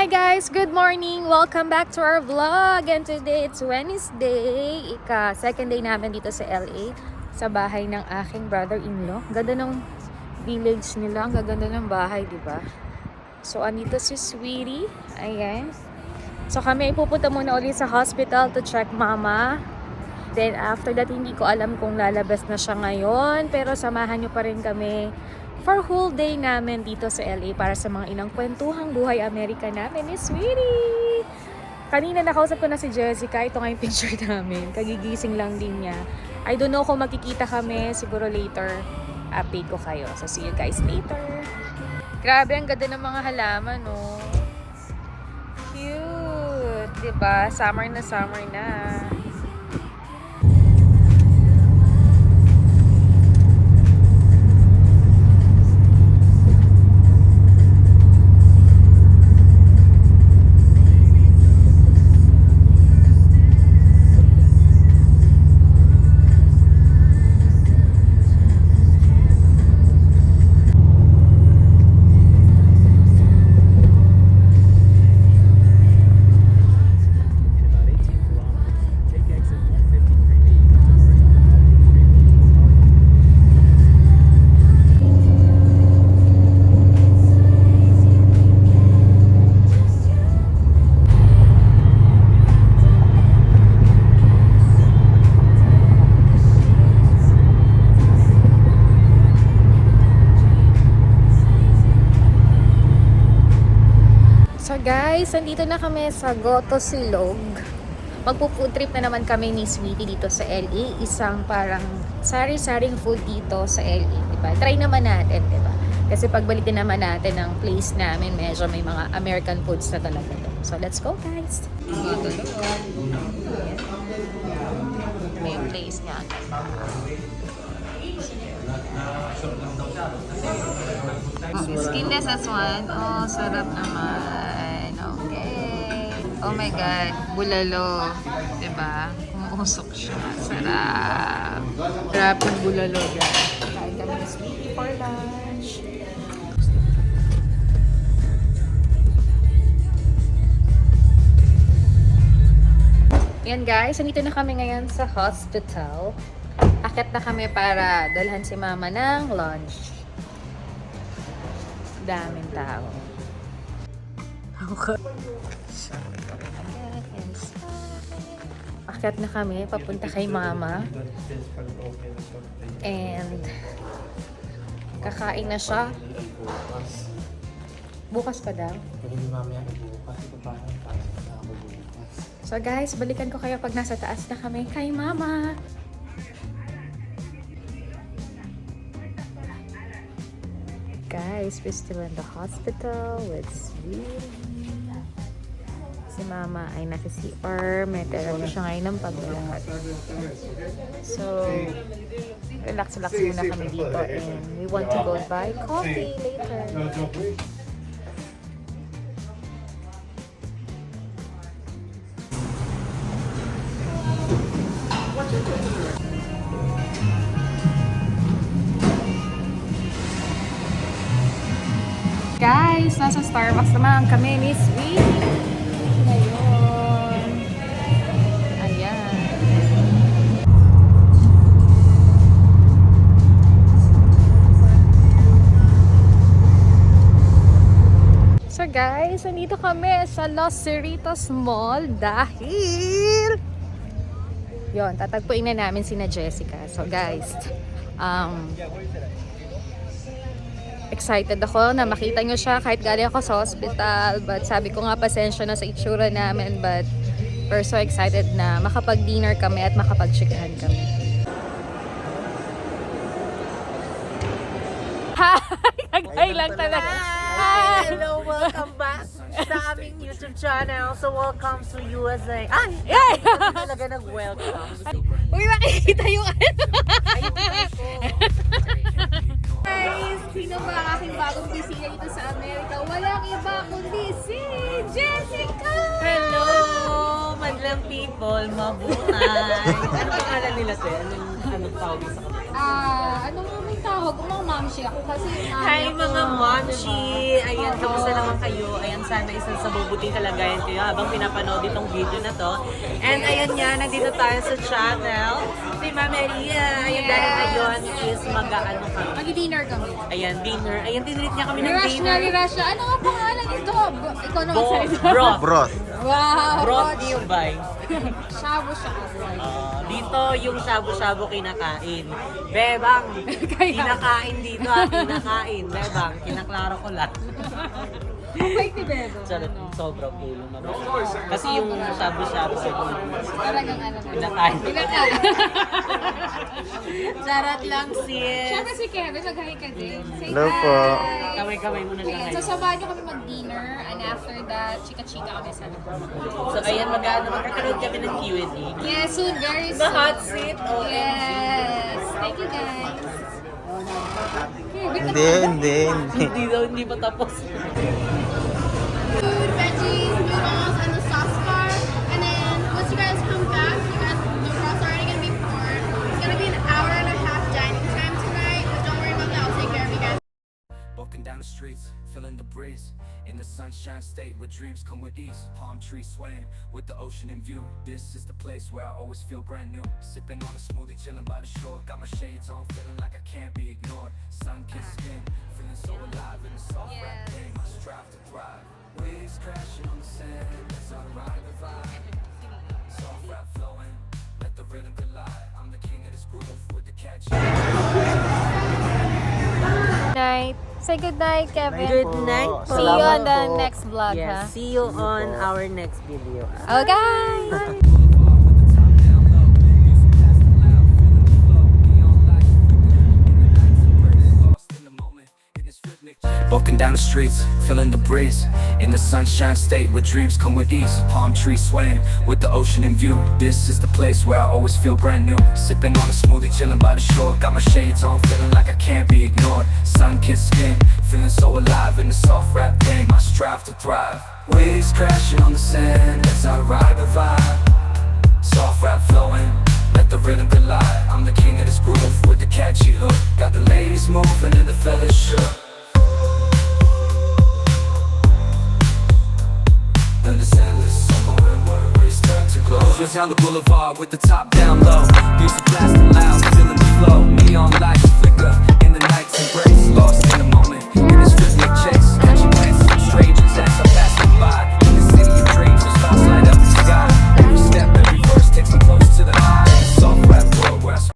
Hi guys! Good morning! Welcome back to our vlog! And today it's Wednesday. Second day namin dito sa LA. Sa bahay ng aking brother-in-law. Ganda ng village nila. Ang gaganda ng bahay, di ba? So, andito si Sweetie. Ayan. So, kami pupunta muna ulit sa hospital to check mama. Then, after that, hindi ko alam kung lalabas na siya ngayon. Pero, samahan nyo pa rin kami for whole day namin dito sa LA para sa mga inang kwentuhang buhay Amerika namin ni Sweetie. Kanina nakausap ko na si Jessica. Ito nga yung picture namin. Kagigising lang din niya. I don't know kung magkikita kami. Siguro later, update ko kayo. So, see you guys later. Grabe, ang ganda ng mga halaman, no? Cute! Diba? Summer na summer na. So guys, nandito na kami sa Goto Silog. Magpo-food trip na naman kami ni Sweetie dito sa LA. Isang parang sari-saring food dito sa LA, diba? Try naman natin, diba? Kasi pagbalik din naman natin ng place namin, medyo may mga American foods na talaga to. So let's go guys! May place niya. Skinless as one. Oh, sarap naman. Okay. Oh my God. Bulalo. Diba? Umuusok siya. Sarap. Sarap ng bulalo, guys. Kain kami ni Sweetie for lunch. Yan guys. Nandito na kami ngayon sa hospital. Akit na kami para dalhan si mama ng lunch. Daming tao. Akit na kami, papunta kay mama. And kakain na siya. Bukas pa daw. So guys, balikan ko kayo pag nasa taas na kami kay mama. Guys, we're still in the hospital with Sweetie. Si mama ay nasa CR. May therapy siya ngayon ng paglakad. So, relax-relax muna kami dito and we want to go buy coffee later. Guys, nasa Starbucks naman kami ni Sweetie. Ngayon. Ayan. So guys, nandito kami sa Los Cerritos Mall dahil yon, tatagpuin na namin sina Jessica. So guys, excited ako na makita nyo siya kahit galing ako sa hospital. But sabi ko nga, pasensya na sa itsura namin. But we're so excited na makapag-dinner kami at makapag-chikahan kami. Hi! lang talaga. Hi! Hello! Welcome back sa aming YouTube channel. So welcome to USA. Ay! Talaga nag-welcome. Uy, makikita yung ano. Ayun ko. Guys, sino ba ang aking bagong bisita dito sa Amerika? Walang iba kundi si Jessica! Hello! Madlang people, mabuhay. Ano pangalan nila, te? Anong tawag sa kanila? Ano nga may tawag? Mama, momshi ako kasi Hi mga momshi! Ayan, kamusta naman kayo? Ayan, sana isang sa mabuting kalagayan kayo habang pinapanood itong video na to. And ayan nga, nandito tayo sa channel ni Ma'am Maria. Ayan, dahil ngayon is mag-ano kami. Mag-dinner kami. Ayan, dinner. Ayan, tinreat niya kami ng Ni-rush na, dinner. ni-rush na. Ano nga pangalan nito? Ikaw na magsalita. Broth. Broth. Wow! Broth nearby. Shabu-shabu. Dito yung shabu-shabu kinakain. Bebang, kinakain dito kinakain. Bebang, kinaklaro ko lang. Bait ni Bebo. Charot, sobrang pulo naman. Kasi yung shabu-shabu Talagang ano na. kinakain. Pinakain. Charot lang sis. Siyempre si Kevin, mag-hi ka din. Say Hello hi. po. Kamay-kamay muna siya Ayan, ngayon. so samahan niyo kami mag-dinner and after that, chika-chika kami sa labas. So ayan, magkakaroon kami ng Q&A. Yes, soon, very soon. The hot seat. Oh, Yes. Thank you guys. Okay, wait Hindi, hindi, hindi. Hindi pa tapos. Food, veggies, noodles, and the sauce bar. And then once you guys come back, the broth's already gonna be poured. It's gonna be an hour and a half dining time tonight, but don't worry about that. I'll take care of you guys. Walking down the streets, feeling the breeze. In the sunshine state where dreams come with ease. Palm trees swaying with the ocean in view. This is the place where I always feel brand new. Sipping on a smoothie, chilling by the shore. Got my shades on, feeling like I can't be ignored. Sun-kissed skin, feeling so alive in the soft rap game. I strive to thrive. Waves crashing on the sand as I ride the vibe. Soft rap flowing, let the rhythm collide. I'm the king of this groove with the catchy. night. Say good night, Kevin. Good night po. See you on the po. next vlog, ha? Yes, see you on our next video. Okay. Walking down the streets, feeling the breeze. In the sunshine state where dreams come with ease. Palm trees swaying with the ocean in view. This is the place where I always feel brand new. Sipping on a smoothie, chilling by the shore. Got my shades on, feeling like I can't be ignored. Sun-kissed skin, feeling so alive in the soft rap game. I strive to thrive. Waves crashing on the sand as I ride the vibe. Soft rap flowing, let the rhythm collide. I'm the king of this groove with the catchy hook. Got the ladies moving and the fellas shook. Then it's endless summer where worries turn to glow. Just down the boulevard with the top down low. Music blasting loud.